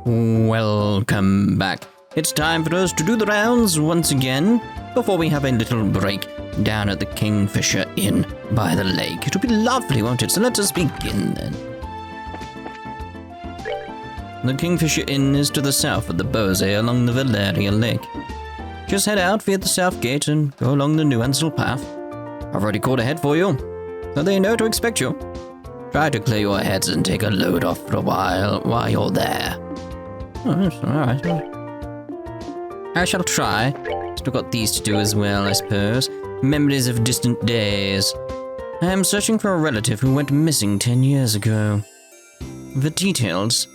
Welcome back. It's time for us to do the rounds once again before we have a little break down at the Kingfisher Inn by the lake. It'll be lovely, won't it? So let us begin then. The Kingfisher Inn is to the south of the Bose along the Valeria Lake. Just head out via the south gate and go along the Nuancel path. I've already called ahead for you, so they know to expect you. Try to clear your heads and take a load off for a while you're there. Oh, alright. I shall try. Still got these to do as well, I suppose. Memories of distant days. I am searching for a relative who went missing 10 years ago. The details.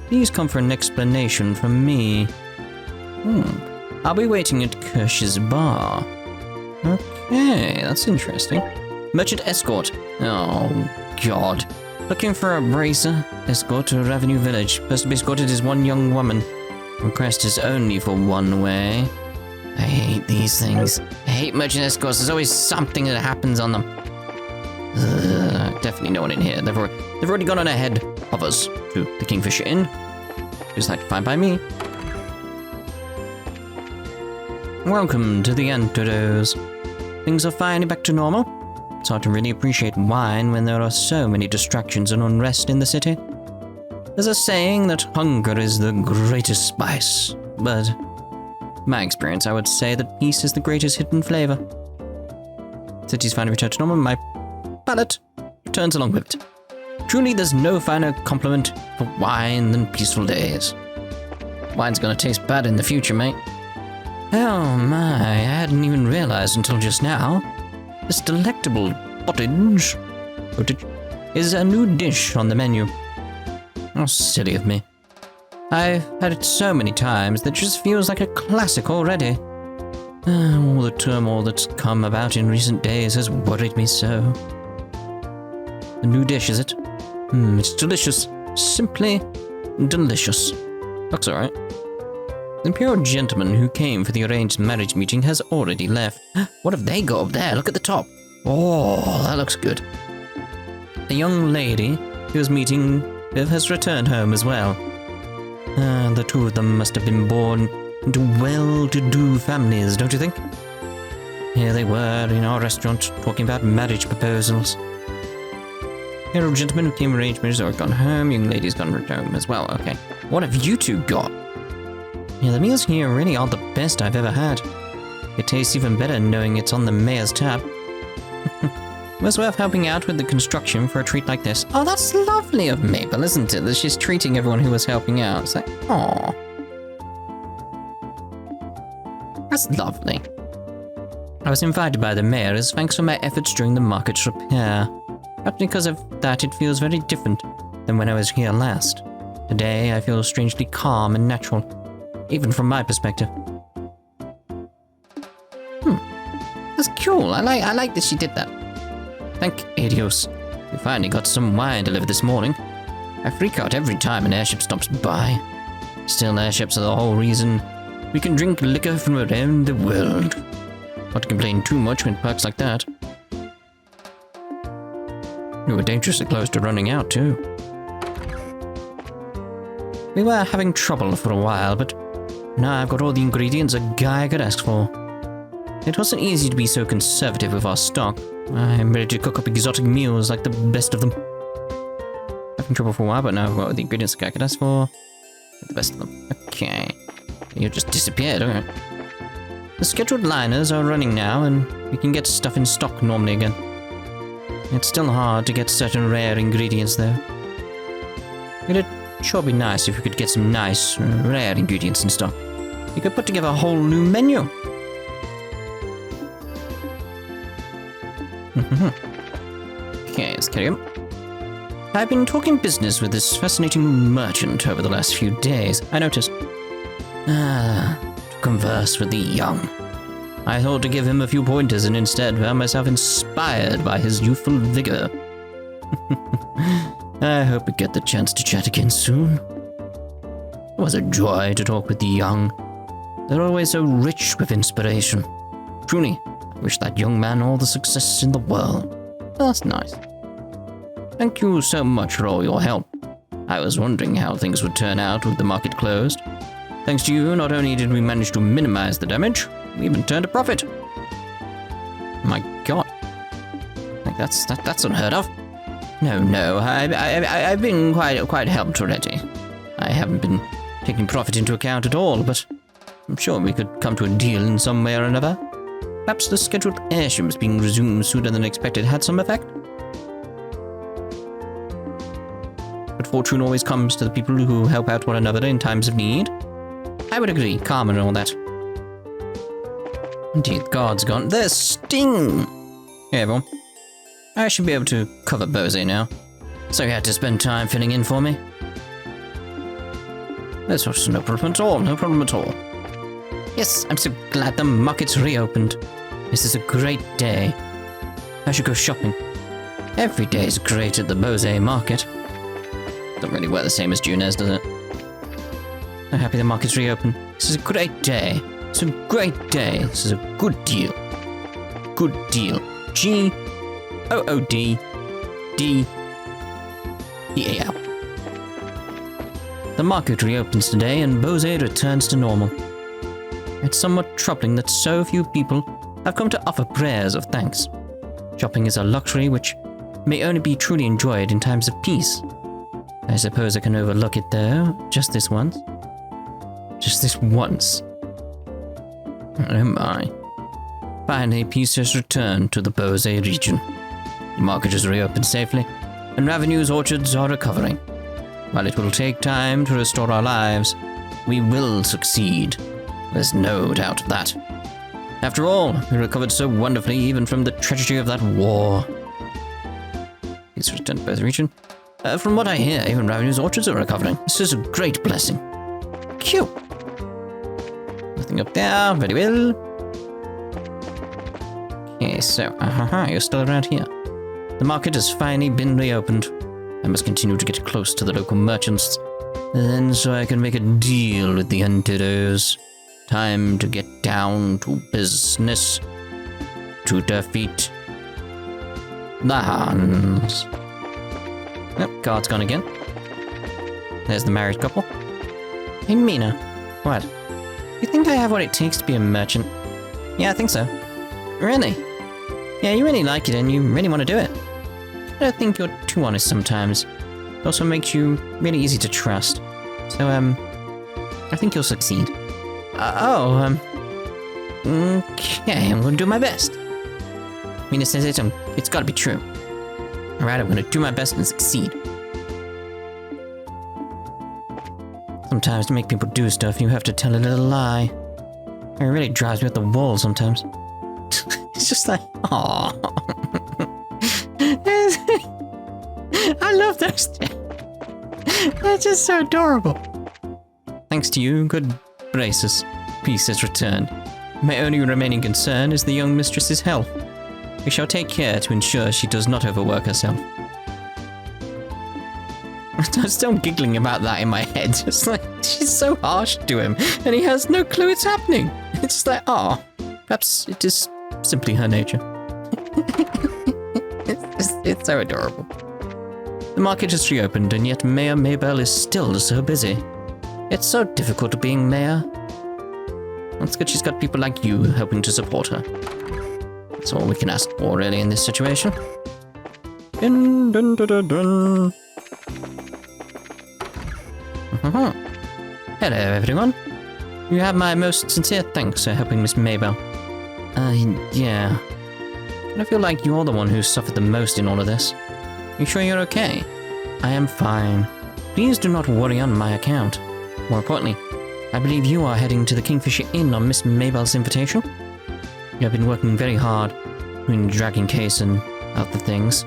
Please come for an explanation from me. I'll be waiting at Kirsch's bar. Okay, that's interesting. Merchant escort. Oh, God. Looking for a bracer. Escort to Revenue Village. First to be escorted is one young woman. Request is only for one way. I hate these things. I hate merchant escorts. There's always something that happens on them. Definitely no one in here. They've already gone on ahead of us to the Kingfisher Inn. Just like fine by me. Welcome to the Antidotes. Things are finally back to normal. It's hard to really appreciate wine when there are so many distractions and unrest in the city. There's a saying that hunger is the greatest spice, but in my experience, I would say that peace is the greatest hidden flavor. City's finally returned to normal, my palate returns along with it. Truly, there's no finer compliment for wine than peaceful days. Wine's gonna taste bad in the future, mate. Oh my, I hadn't even realized until just now. This delectable pottage is a new dish on the menu. How silly of me. I've had it so many times that it just feels like a classic already. All the turmoil that's come about in recent days has worried me so. A new dish, is it? It's delicious. Simply delicious. Looks alright. The Imperial gentleman who came for the arranged marriage meeting has already left. What have they got up there? Look at the top. Oh, that looks good. The young lady he was meeting with has returned home as well. The two of them must have been born into well-to-do families, don't you think? Here they were in our restaurant talking about marriage proposals. The old gentleman who came arranged marriage has gone home. Young lady's gone home as well. Okay. What have you two got? Yeah, the meals here really are the best I've ever had. It tastes even better knowing it's on the mayor's tab. It was worth helping out with the construction for a treat like this. Oh, that's lovely of Mabel, isn't it? That she's treating everyone who was helping out. It's like, aw. That's lovely. I was invited by the mayor as thanks for my efforts during the market's repair. But because of that, it feels very different than when I was here last. Today, I feel strangely calm and natural. Even from my perspective. That's cool. I like that she did that. Thank Adios. We finally got some wine delivered this morning. I freak out every time an airship stops by. Still, airships are the whole reason we can drink liquor from around the world. Not to complain too much when perks like that. We were dangerously close to running out, too. We were having trouble for a while, but now I've got all the ingredients a guy could ask for. It wasn't easy to be so conservative with our stock. I'm ready to cook up exotic meals like the best of them. Having trouble for a while, but now I've got all the ingredients a guy could ask for. The best of them. Okay. You just disappeared, alright. The scheduled liners are running now, and we can get stuff in stock normally again. It's still hard to get certain rare ingredients, though. It'd sure be nice if we could get some nice, rare ingredients in stock. You could put together a whole new menu. Okay, let's carry on. I've been talking business with this fascinating merchant over the last few days. I noticed. To converse with the young. I thought to give him a few pointers and instead found myself inspired by his youthful vigor. I hope we get the chance to chat again soon. It was a joy to talk with the young. They're always so rich with inspiration. Truly, I wish that young man all the success in the world. That's nice. Thank you so much for all your help. I was wondering how things would turn out with the market closed. Thanks to you, not only did we manage to minimize the damage, we even turned a profit. My God. Like that's unheard of. No, I've been quite helped already. I haven't been taking profit into account at all, but I'm sure we could come to a deal in some way or another. Perhaps the scheduled airships being resumed sooner than expected had some effect. But fortune always comes to the people who help out one another in times of need. I would agree, karma and all that. Indeed, the guard's gone. There's Sting! Hey everyone. I should be able to cover Bose now. So you had to spend time filling in for me. That's no problem at all, no problem at all. Yes, I'm so glad the market's reopened. This is a great day. I should go shopping. Every day is great at the Bose market. Doesn't really work the same as Junez, does it? I'm happy the market's reopened. This is a great day. It's a great day. This is a good deal. Good deal. G-O-O-D-D-E-A-L. The market reopens today and Bose returns to normal. It's somewhat troubling that so few people have come to offer prayers of thanks. Shopping is a luxury which may only be truly enjoyed in times of peace. I suppose I can overlook it though, just this once. Just this once. Oh my. Finally, peace has returned to the Bose region. The market has reopened safely, and Ravenue's orchards are recovering. While it will take time to restore our lives, we will succeed. There's no doubt of that. After all, we recovered so wonderfully even from the tragedy of that war. Peace returned to Bose region. From what I hear, even Ravenue's orchards are recovering. This is a great blessing. Cute. Nothing up there, very well. Okay, so, you're still around here. The market has finally been reopened. I must continue to get close to the local merchants, then so I can make a deal with the Antidos. Time to get down to business. To defeat the Huns. Nope, guard's gone again. There's the married couple. Hey, Mina. What? You think I have what it takes to be a merchant? Yeah, I think so. Really? Yeah, you really like it and you really want to do it. I don't think you're too honest sometimes. It also makes you really easy to trust. So, I think you'll succeed. Okay, I'm gonna do my best. Mina says it's gotta be true. Alright, I'm gonna do my best and succeed. Sometimes to make people do stuff, you have to tell a little lie. It really drives me up the wall sometimes. It's just like, aww. I love those things. They're just so adorable. Thanks to you, good gracious, peace has returned. My only remaining concern is the young mistress's health. We shall take care to ensure she does not overwork herself. I'm still giggling about that in my head. Just like, she's so harsh to him, and he has no clue it's happening. It's just like, oh, perhaps it is simply her nature. It's so adorable. The market has reopened, and yet Mayor Maybell is still so busy. It's so difficult being mayor. It's good she's got people like you helping to support her. That's all we can ask for, really, in this situation. Dun, dun, dun, dun, dun. Hello, everyone. You have my most sincere thanks for helping Miss Maybell. Yeah. I feel like you're the one who suffered the most in all of this. You sure you're okay? I am fine. Please do not worry on my account. More importantly, I believe you are heading to the Kingfisher Inn on Miss Maybell's invitation. You have been working very hard, doing the dragging case and other things.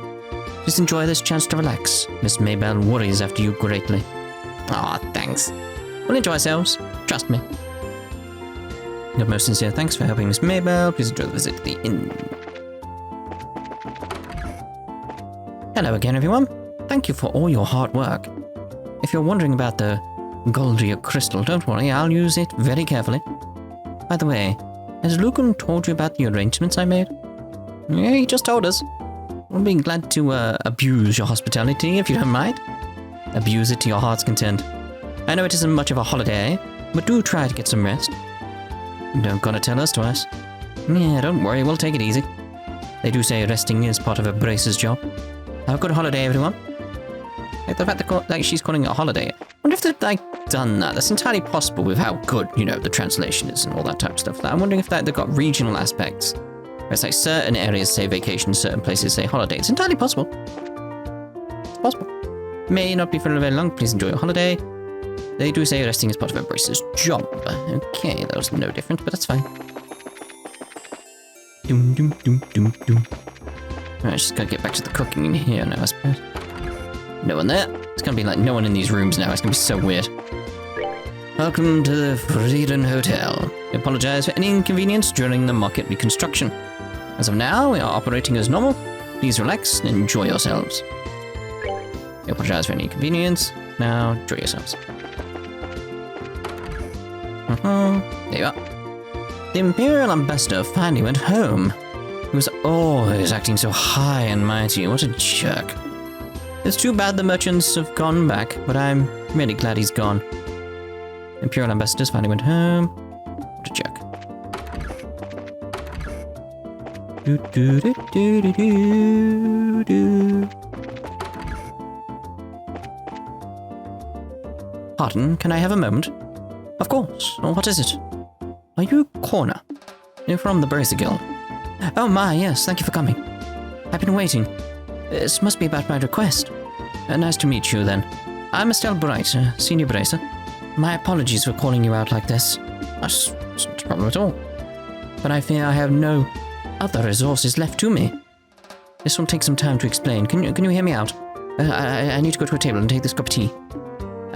Just enjoy this chance to relax. Miss Maybell worries after you greatly. Aw, thanks. We'll enjoy ourselves. Trust me. Your most sincere thanks for helping Miss Maybell. Please enjoy the visit to the inn. Hello again, everyone. Thank you for all your hard work. If you're wondering about the Goldria crystal, don't worry, I'll use it very carefully. By the way, has Lucan told you about the arrangements I made? Yeah, he just told us. We'll be glad to abuse your hospitality if you don't mind. Abuse it to your heart's content. I know it isn't much of a holiday, but do try to get some rest. You don't gotta tell us twice. Yeah, don't worry, we'll take it easy. They do say resting is part of a bracer's job. Have a good holiday, everyone. Like the fact that she's calling it a holiday. I wonder if they've, done that. That's entirely possible with how good, the translation is and all that type of stuff. I'm wondering if they've got regional aspects. Where it's like certain areas say vacation, certain places say holiday. It's entirely possible. It's possible. May not be for very long. Please enjoy your holiday. They do say resting is part of a bracer's job. Okay, that was no different, but that's fine. Doom, doom, doom, doom, doom. Alright, she's gotta get back to the cooking in here now, I suppose. No one there. It's gonna be like no one in these rooms now. It's gonna be so weird. Welcome to the Freedom Hotel. We apologize for any inconvenience during the market reconstruction. As of now, we are operating as normal. Please relax and enjoy yourselves. We apologize for any inconvenience. Now, enjoy yourselves. There you are. The Imperial Ambassador finally went home. He was always acting so high and mighty. What a jerk. It's too bad the merchants have gone back, but I'm really glad he's gone. The Imperial Ambassadors finally went home. What a jerk. Do do do do do do do. Pardon, can I have a moment? Of course. What is it? Are you Corna? You're from the Bracer Guild. Oh my, yes, thank you for coming. I've been waiting. This must be about my request. Nice to meet you, then. I'm Estelle Bright, Senior Bracer. My apologies for calling you out like this. That's not a problem at all. But I fear I have no other resources left to me. This will take some time to explain. Can you hear me out? I need to go to a table and take this cup of tea.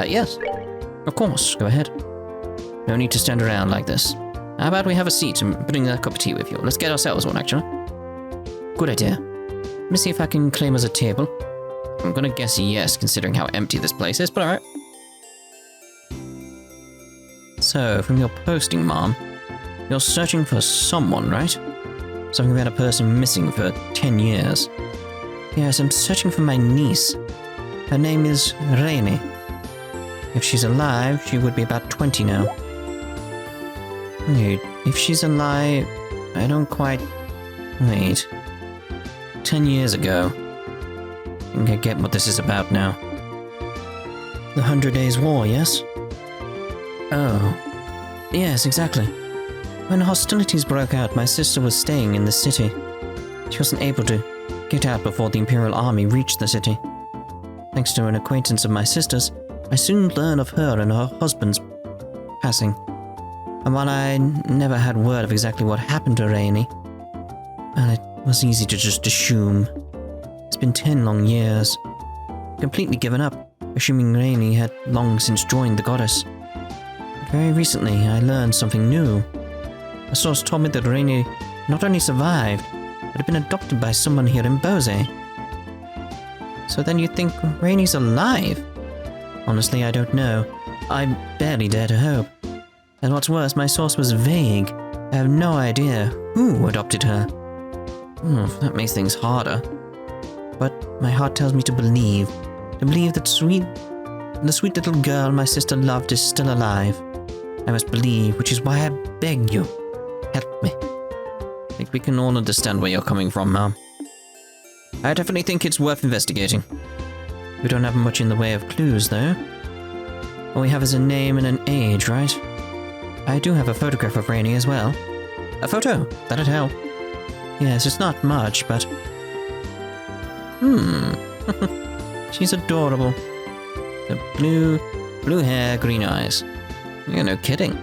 Yes. Of course, go ahead. No need to stand around like this. How about we have a seat and bring a cup of tea with you? Let's get ourselves one, actually. Good idea. Let me see if I can claim us a table. I'm gonna guess yes, considering how empty this place is, but alright. So, from your posting, Mom, you're searching for someone, right? Something about a person missing for 10 years. Yes, I'm searching for my niece. Her name is Raini. If she's alive, she would be about 20 now. Wait, if she's alive, I don't quite... Wait. 10 years ago. I think I get what this is about now. The 100 Days War, yes? Oh. Yes, exactly. When hostilities broke out, my sister was staying in the city. She wasn't able to get out before the Imperial Army reached the city. Thanks to an acquaintance of my sister's, I soon learned of her and her husband's passing. And while I never had word of exactly what happened to Raini, well, it was easy to just assume. It's been 10 long years. Completely given up, assuming Raini had long since joined the goddess. But very recently, I learned something new. A source told me that Raini not only survived, but had been adopted by someone here in Bose. So then you think Raini's alive? Honestly, I don't know. I barely dare to hope. And what's worse, my source was vague. I have no idea who adopted her. That makes things harder. But my heart tells me to believe that the sweet little girl my sister loved is still alive. I must believe, which is why I beg you, help me. I think we can all understand where you're coming from, Mom. I definitely think it's worth investigating. We don't have much in the way of clues, though. All we have is a name and an age, right? I do have a photograph of Raini as well. A photo? That'd help. Yes, it's not much, but... She's adorable. The blue hair, green eyes. You're no kidding.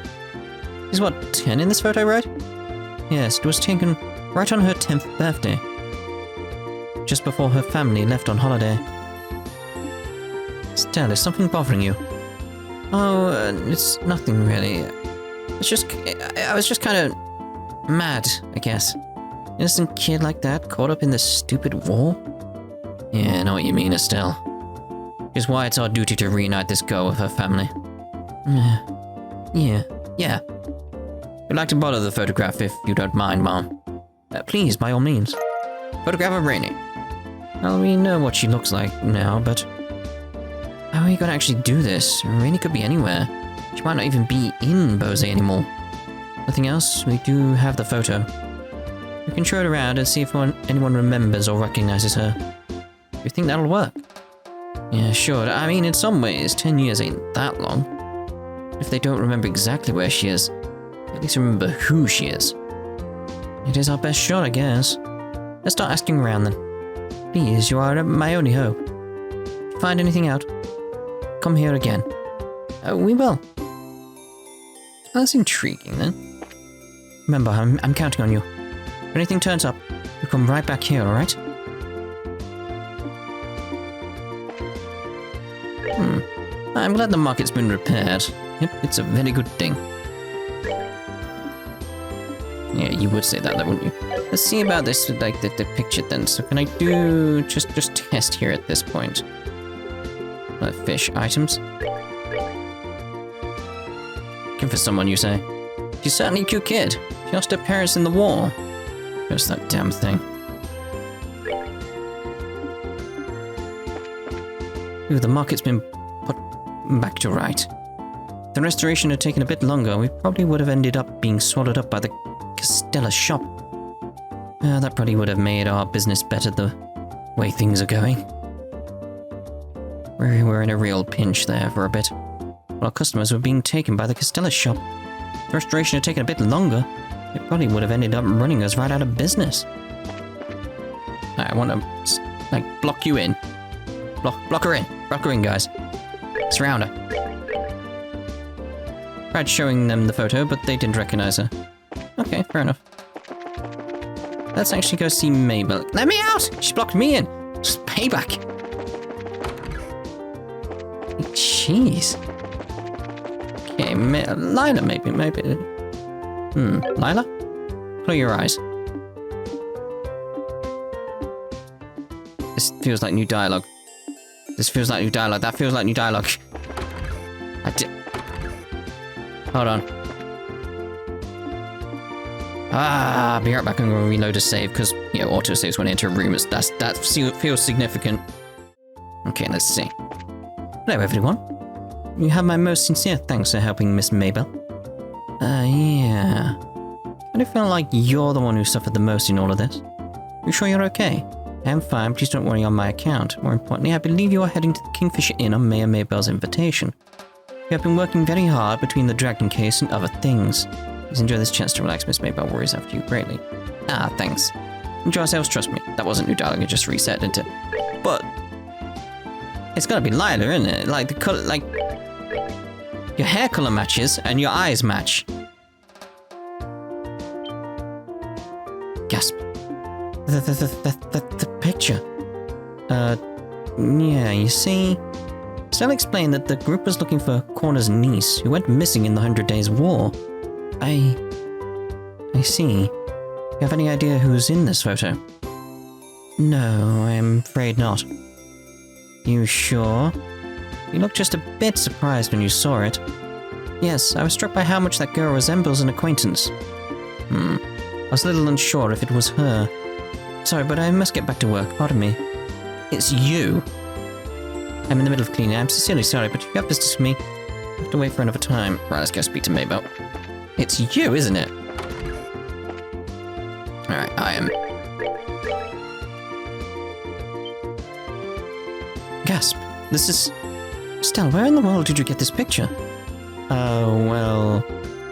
She's what, 10 in this photo, right? Yes, it was taken right on her 10th birthday. Just before her family left on holiday. Estelle, is something bothering you? Oh, it's nothing really. I was just kind of mad, I guess. Innocent kid like that, caught up in this stupid war? Yeah, I know what you mean, Estelle. Which is why it's our duty to reunite this girl with her family. Yeah. We'd like to borrow the photograph if you don't mind, Mom. Please, by all means. Photograph of Raini. Well, we know what she looks like now, but... How are you gonna actually do this? Raini could be anywhere. She might not even be in Bose anymore. Nothing else? We do have the photo. We can show it around and see if anyone remembers or recognizes her. Do you think that'll work? Yeah, sure. I mean, in some ways, 10 years ain't that long. If they don't remember exactly where she is, at least remember who she is. It is our best shot, I guess. Let's start asking around then. Please, you are my only hope. If you find anything out, come here again. We will. That's intriguing then. Remember, I'm counting on you. If anything turns up, you come right back here, alright? I'm glad the market's been repaired. Yep, it's a very good thing. Yeah, you would say that, wouldn't you? Let's see about this, like, the picture then. So can I do... just test here at this point. Fish items. Looking for someone, you say? She's certainly a cute kid. She lost her parents in the war. Just that damn thing. Ooh, the market's been put back to right. If the restoration had taken a bit longer, we probably would have ended up being swallowed up by the Castella's shop. That probably would have made our business better the way things are going. We're in a real pinch there for a bit. Our customers were being taken by the Castella's shop. If the restoration had taken a bit longer, it probably would have ended up running us right out of business. I want to, like, block you in. Block her in. Block her in, guys. Surround her. Tried showing them the photo, but they didn't recognize her. Okay, fair enough. Let's actually go see Mabel. Let me out! She blocked me in. Just payback. Jeez. Okay, Lila, maybe. Lila? Close your eyes. This feels like new dialogue. That feels like new dialogue. Hold on. I'll be right back. I'm going to reload a save because, you know, autosaves when I enter a room. That feels significant. Okay, let's see. Hello, everyone. You have my most sincere thanks for helping Miss Mabel. Yeah. I do feel like you're the one who suffered the most in all of this. You sure you're okay? I'm fine, please don't worry on my account. More importantly, I believe you are heading to the Kingfisher Inn on Mayor Mabel's invitation. You have been working very hard between the dragon case and other things. Please enjoy this chance to relax. Miss Mabel worries after you greatly. Thanks. Enjoy yourselves, trust me. That wasn't new dialogue, it just reset, didn't it? But it's gotta be Lila, isn't it? Like the color, like your hair color matches and your eyes match. Gasp. The picture. Yeah, you see, Estelle explained that the group was looking for Corna's niece, who went missing in the 100 Days War. I see. You have any idea who's in this photo? No, I'm afraid not. You sure? You looked just a bit surprised when you saw it. Yes, I was struck by how much that girl resembles an acquaintance. I was a little unsure if it was her. Sorry, but I must get back to work, pardon me. It's you! I'm in the middle of cleaning. I'm sincerely sorry, but if you have business with me, I have to wait for another time. Right, let's go speak to Mabel. It's you, isn't it? Alright, I am. Gasp. This is... Estelle, where in the world did you get this picture? Oh, well...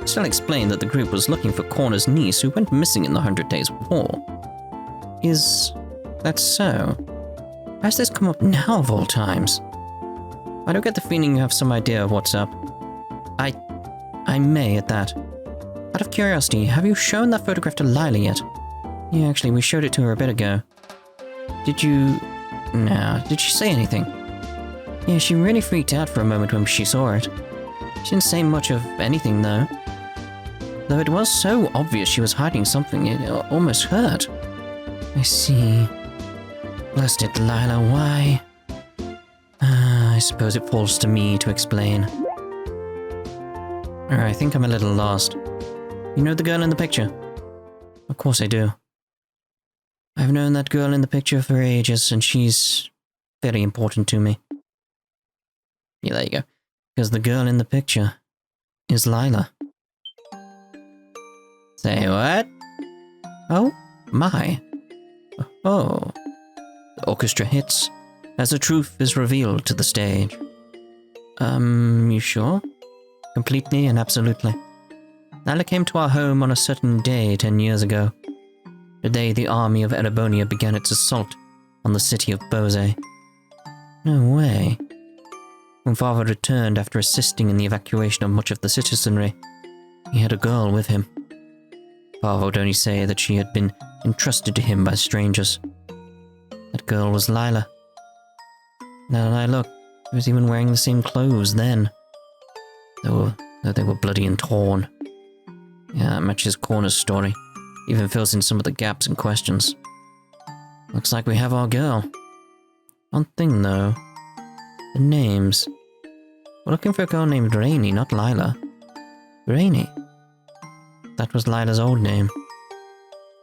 Estelle explained that the group was looking for Corna's niece who went missing in the 100 Days War. Is that so? Why has this come up now of all times? I don't get the feeling you have some idea of what's up. I may at that. Out of curiosity, have you shown that photograph to Lila yet? Yeah, actually, we showed it to her a bit ago. Did you... No, did she say anything? Yeah, she really freaked out for a moment when she saw it. She didn't say much of anything, though. Though it was so obvious she was hiding something, it almost hurt. I see. Blessed it, Lila, why? I suppose it falls to me to explain. I think I'm a little lost. You know the girl in the picture? Of course I do. I've known that girl in the picture for ages, and she's very important to me. Yeah, there you go. Because the girl in the picture is Lila. Say what? Oh, my. Oh. The orchestra hits as the truth is revealed to the stage. You sure? Completely and absolutely. Lila came to our home on a certain day 10 years ago. The day the army of Erebonia began its assault on the city of Bose. No way. When Father returned after assisting in the evacuation of much of the citizenry, he had a girl with him. Father would only say that she had been entrusted to him by strangers. That girl was Lila. Now that I look, she was even wearing the same clothes then. Though they were bloody and torn. Yeah, that matches Corna's story. Even fills in some of the gaps and questions. Looks like we have our girl. One thing though. The names. We're looking for a girl named Raini, not Lila. Raini? That was Lila's old name.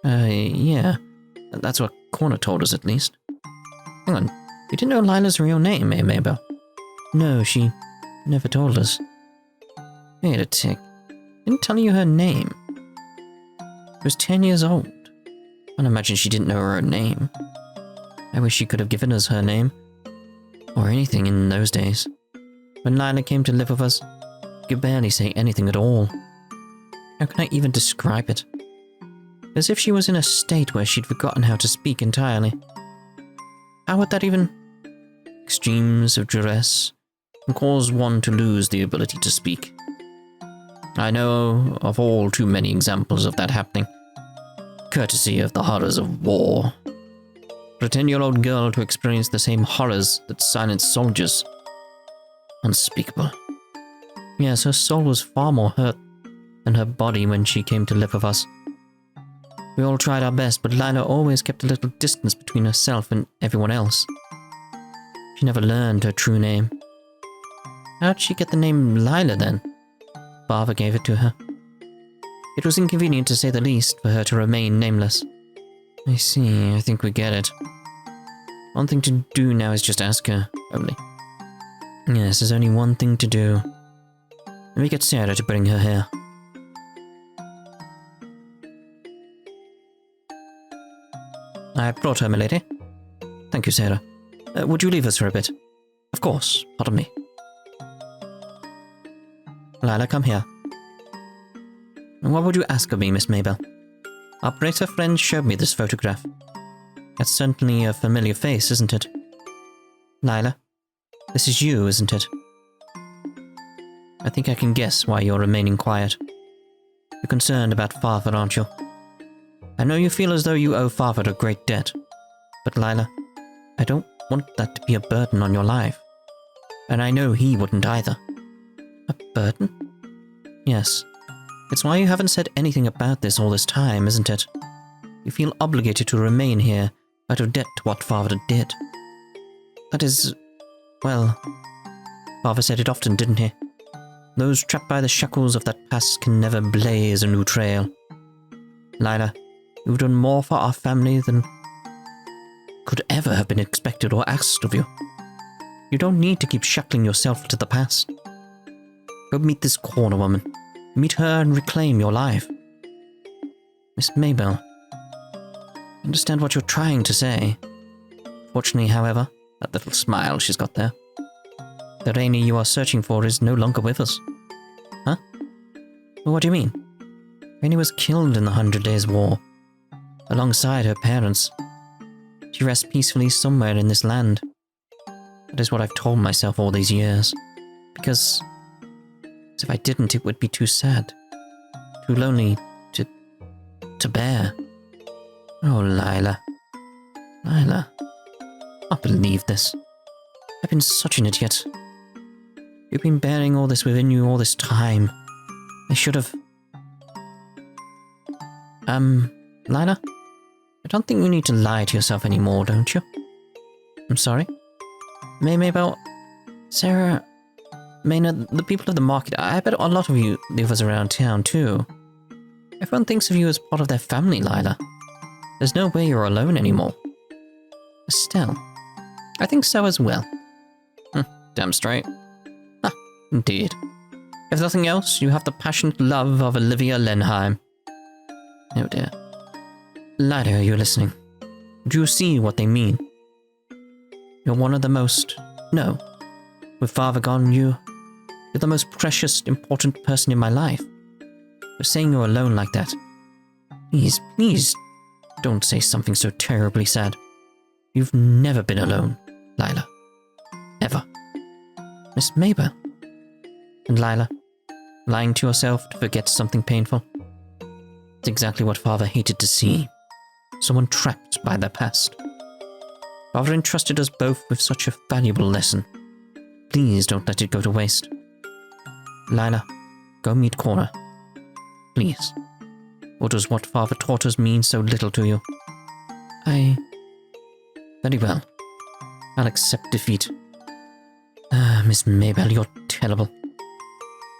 Yeah. That's what Corna told us at least. Hang on. You didn't know Lila's real name, eh, Mabel? No, she never told us. Wait a tick. Didn't tell you her name. She was 10 years old. I can't imagine she didn't know her own name. I wish she could have given us her name. Or anything in those days. When Lila came to live with us, she could barely say anything at all. How can I even describe it? As if she was in a state where she'd forgotten how to speak entirely. How would that even... Extremes of duress can cause one to lose the ability to speak. I know of all too many examples of that happening, courtesy of the horrors of war. For a 10-year-old girl to experience the same horrors that silenced soldiers. Unspeakable. Yes, her soul was far more hurt than her body when she came to live with us. We all tried our best, but Lila always kept a little distance between herself and everyone else. She never learned her true name. How'd she get the name Lila then? Father gave it to her. It was inconvenient to say the least for her to remain nameless. I see, I think we get it. One thing to do now is just ask her, only. Yes, there's only one thing to do. Let me get Sarah to bring her here. I brought her, milady. Thank you, Sarah. Would you leave us for a bit? Of course, pardon me. Lila, come here. What would you ask of me, Miss Mabel? Our Operator friend showed me this photograph. That's certainly a familiar face, isn't it? Lila, this is you, isn't it? I think I can guess why you're remaining quiet. You're concerned about Father, aren't you? I know you feel as though you owe Father a great debt. But Lila, I don't want that to be a burden on your life. And I know he wouldn't either. A burden? Yes. It's why you haven't said anything about this all this time, isn't it? You feel obligated to remain here out of debt to what Father did. That is... well... Father said it often, didn't he? Those trapped by the shackles of that past can never blaze a new trail. Lila, you've done more for our family than could ever have been expected or asked of you. You don't need to keep shackling yourself to the past. Go meet this Corna woman. Meet her and reclaim your life. Miss Mabel, I understand what you're trying to say. Fortunately, however, that little smile she's got there. The Raini you are searching for is no longer with us. Huh? Well, what do you mean? Raini was killed in the 100 Days' War, alongside her parents. She rests peacefully somewhere in this land. That is what I've told myself all these years. Because if I didn't, it would be too sad. Too lonely to bear. Oh, Lila. Lila. I can't believe this. I've been such an idiot. You've been bearing all this within you all this time. I should have... Lila? I don't think you need to lie to yourself anymore, don't you? I'm sorry? Mabel... Sarah... Maynard, the people of the market, I bet a lot of you live us around town too. Everyone thinks of you as part of their family, Lila. There's no way you're alone anymore. Estelle, I think so as well. Damn straight. Indeed. If nothing else, you have the passionate love of Olivia Lenheim. Oh dear. Lila, are you listening? Do you see what they mean? You're one of the most... No. With Father gone, you're the most precious, important person in my life. But saying you're alone like that... Please, don't say something so terribly sad. You've never been alone, Lila. Ever. Miss Mabel. And Lila, lying to yourself to forget something painful. It's exactly what Father hated to see. Someone trapped by their past. Father entrusted us both with such a valuable lesson. Please don't let it go to waste. Lila, go meet Corna. Please. Or does what Father taught us mean so little to you? Very well. I'll accept defeat. Miss Mabel, you're terrible.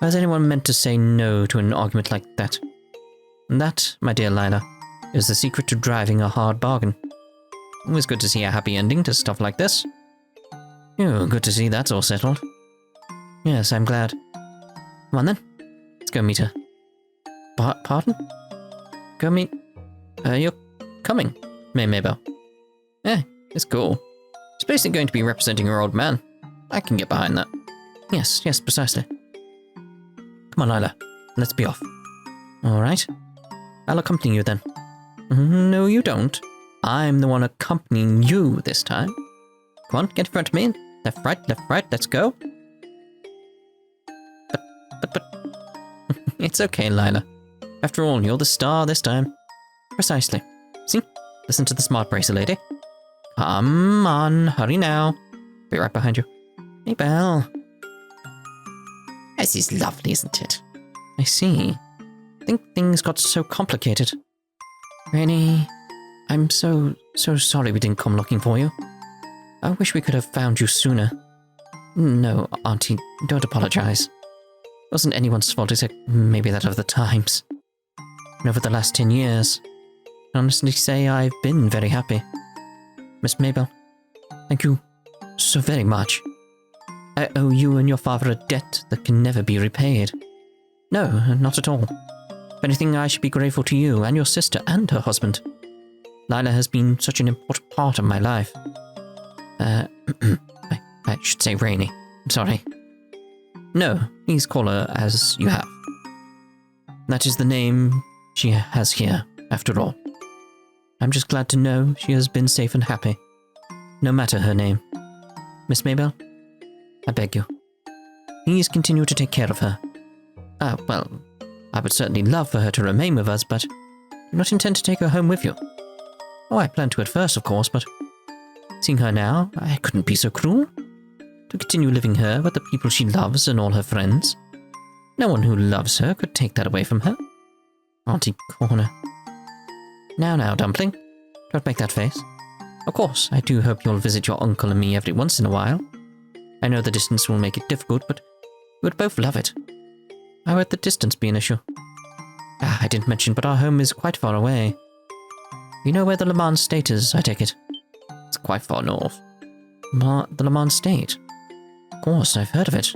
How is anyone meant to say no to an argument like that? And that, my dear Lila, is the secret to driving a hard bargain. Always good to see a happy ending to stuff like this. Oh, good to see that's all settled. Yes, I'm glad. Come on then. Let's go meet her. Pardon? Go meet... you're coming, Mabel. It's cool. She's basically going to be representing her old man. I can get behind that. Yes, precisely. Come on, Lila. Let's be off. Alright. I'll accompany you then. No, you don't. I'm the one accompanying you this time. Come on, get in front of me. Left, right, let's go. But... It's okay, Lila. After all, you're the star this time. Precisely. See? Listen to the smart bracer lady. Come on, hurry now. Be right behind you. Mabel. This is lovely, isn't it? I see. I think things got so complicated. Raini, I'm so sorry we didn't come looking for you. I wish we could have found you sooner. No, Auntie, don't apologize. It wasn't anyone's fault except maybe that of the times. And over the last 10 years, I honestly say I've been very happy. Miss Mabel, thank you so very much. I owe you and your father a debt that can never be repaid. No, not at all. If anything, I should be grateful to you and your sister and her husband. Lila has been such an important part of my life. I should say Raini. I'm sorry. No, please call her as you have. That is the name she has here, after all. I'm just glad to know she has been safe and happy, no matter her name. Miss Mabel, I beg you, please continue to take care of her. Well, I would certainly love for her to remain with us, but do not intend to take her home with you. Oh, I planned to at first, of course, but seeing her now, I couldn't be so cruel. To continue living her with the people she loves and all her friends. No one who loves her could take that away from her. Auntie Corna. Now, Dumpling. Don't make that face. Of course, I do hope you'll visit your uncle and me every once in a while. I know the distance will make it difficult, but we would both love it. Why would the distance be an issue? I didn't mention, but our home is quite far away. You know where the Le Mans State is, I take it? It's quite far north. The Le Mans State? Of course, I've heard of it.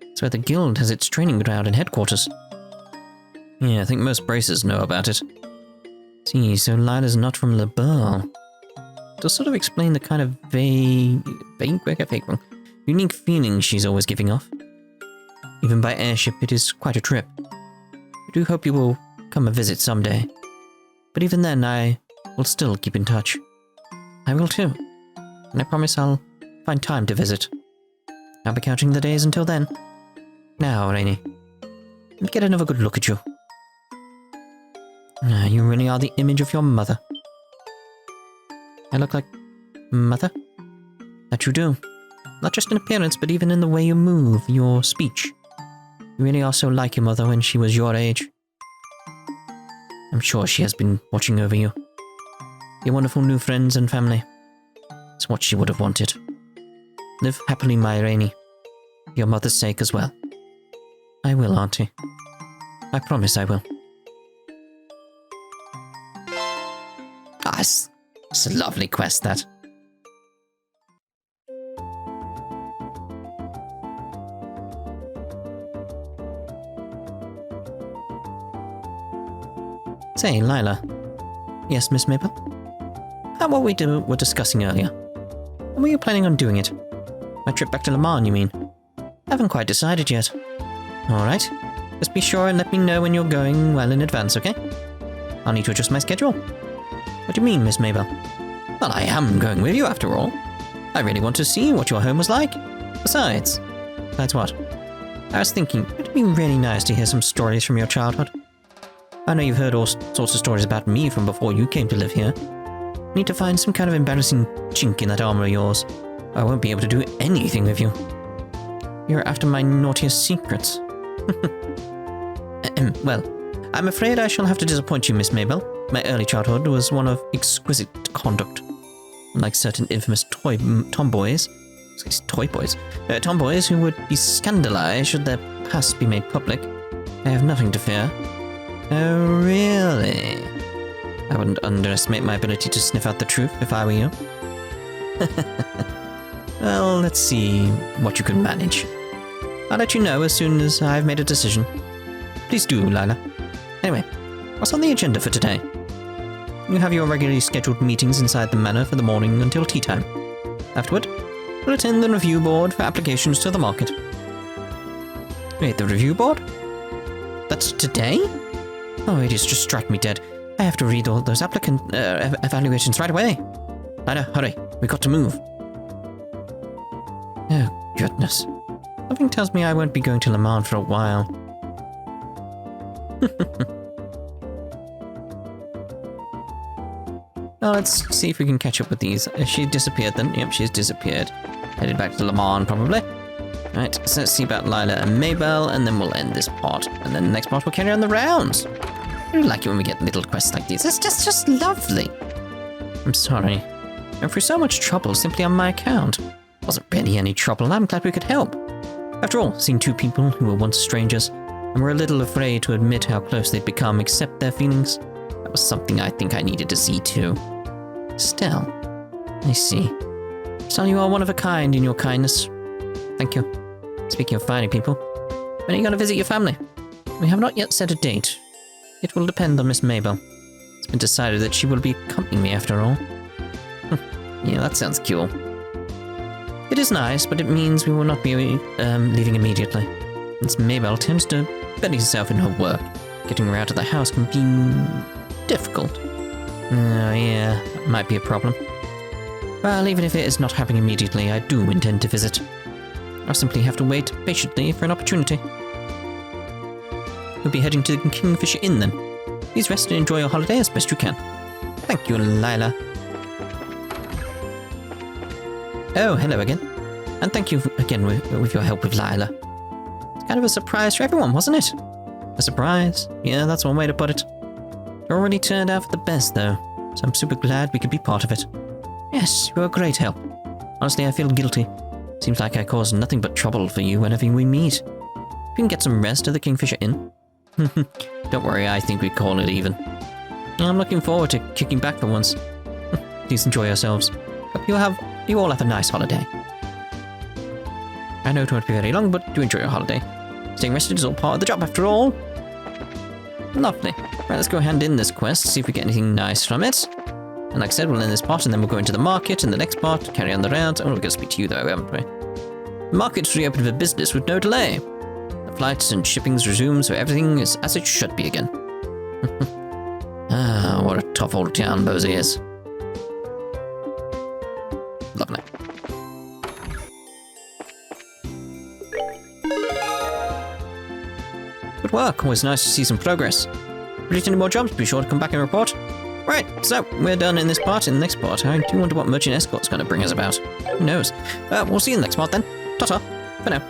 It's where the guild has its training ground and headquarters. Yeah, I think most bracers know about it. See, so Lila's not from Liberl. To sort of explain the kind of unique feeling she's always giving off. Even by airship, it is quite a trip. I do hope you will come and visit someday. But even then, I will still keep in touch. I will too. And I promise I'll find time to visit. I'll be counting the days until then. Now, Raini, let me get another good look at you. You really are the image of your mother. I look like mother? That you do. Not just in appearance, but even in the way you move, your speech. You really are so like your mother when she was your age. I'm sure she has been watching over you. Your wonderful new friends and family. It's what she would have wanted. Live happily, my Raini. For your mother's sake as well. I will, Auntie. I promise I will. It's a lovely quest, that. Say, Lila. Yes, Miss Maple? How what we were discussing earlier. When were you planning on doing it? My trip back to Le Mans, you mean? Haven't quite decided yet. Alright. Just be sure and let me know when you're going well in advance, okay? I'll need to adjust my schedule. What do you mean, Miss Mabel? Well, I am going with you after all. I really want to see what your home was like. Besides what? I was thinking, it would be really nice to hear some stories from your childhood. I know you've heard all sorts of stories about me from before you came to live here. I need to find some kind of embarrassing chink in that armor of yours. I won't be able to do anything with you. You're after my naughtiest secrets. Well, I'm afraid I shall have to disappoint you, Miss Mabel. My early childhood was one of exquisite conduct. Unlike certain infamous tomboys who would be scandalized should their past be made public, I have nothing to fear. Oh, really? I wouldn't underestimate my ability to sniff out the truth if I were you. Well, let's see what you can manage. I'll let you know as soon as I've made a decision. Please do, Lila. Anyway, what's on the agenda for today? You have your regularly scheduled meetings inside the manor for the morning until tea time. Afterward, we'll attend the review board for applications to the market. Wait, the review board? That's today? Oh, it has just struck me dead. I have to read all those applicant evaluations right away. Lila, hurry. We've got to move. Oh, goodness. Something tells me I won't be going to Le Mans for a while. Well, let's see if we can catch up with these. Has she disappeared then? Yep, she's disappeared. Headed back to Le Mans, probably. Right, so let's see about Lila and Mabel, and then we'll end this part. And then the next part we'll carry on the rounds. I really like it when we get little quests like these. It's just lovely. I'm sorry. I'm through so much trouble simply on my account. Wasn't really any trouble, and I'm glad we could help. After all, seeing two people who were once strangers, and were a little afraid to admit how close they'd become, accept their feelings, that was something I think I needed to see too. Estelle, I see. Estelle, you are one of a kind in your kindness. Thank you. Speaking of finding people, when are you going to visit your family? We have not yet set a date. It will depend on Miss Mabel. It's been decided that she will be accompanying me after all. Yeah, that sounds cool. It is nice, but it means we will not be leaving immediately. Miss Mabel tends to bury herself in her work. Getting her out of the house can be difficult. Oh yeah, that might be a problem. Well, even if it is not happening immediately, I do intend to visit. I'll simply have to wait patiently for an opportunity. You'll be heading to the Kingfisher Inn then. Please rest and enjoy your holiday as best you can. Thank you, Lila. Oh, hello again. And thank you again with your help with Lila. It's kind of a surprise for everyone, wasn't it? A surprise? Yeah, that's one way to put it. It already turned out for the best, though, so I'm super glad we could be part of it. Yes, you were a great help. Honestly, I feel guilty. Seems like I cause nothing but trouble for you whenever we meet. You can get some rest at the Kingfisher Inn. Don't worry, I think we call it even. I'm looking forward to kicking back for once. Please enjoy yourselves. Hope you all have a nice holiday. I know it won't be very long, but do enjoy your holiday. Staying rested is all part of the job after all. Lovely. Right, let's go hand in this quest, see if we get anything nice from it. And like I said, we'll end this part and then we'll go into the market and the next part, carry on the rounds. Oh, we're going to speak to you though, haven't we? The market's reopened for business with no delay. The flights and shippings resume, so everything is as it should be again. Ah, what a tough old town Bosie is. Lovely. Good work, always nice to see some progress. Release any more jobs, be sure to come back and report. Right, so we're done in this part. In the next part, I do wonder what merchant escort's going to bring us about. Who knows? We'll see you in the next part then. Ta-ta, for now.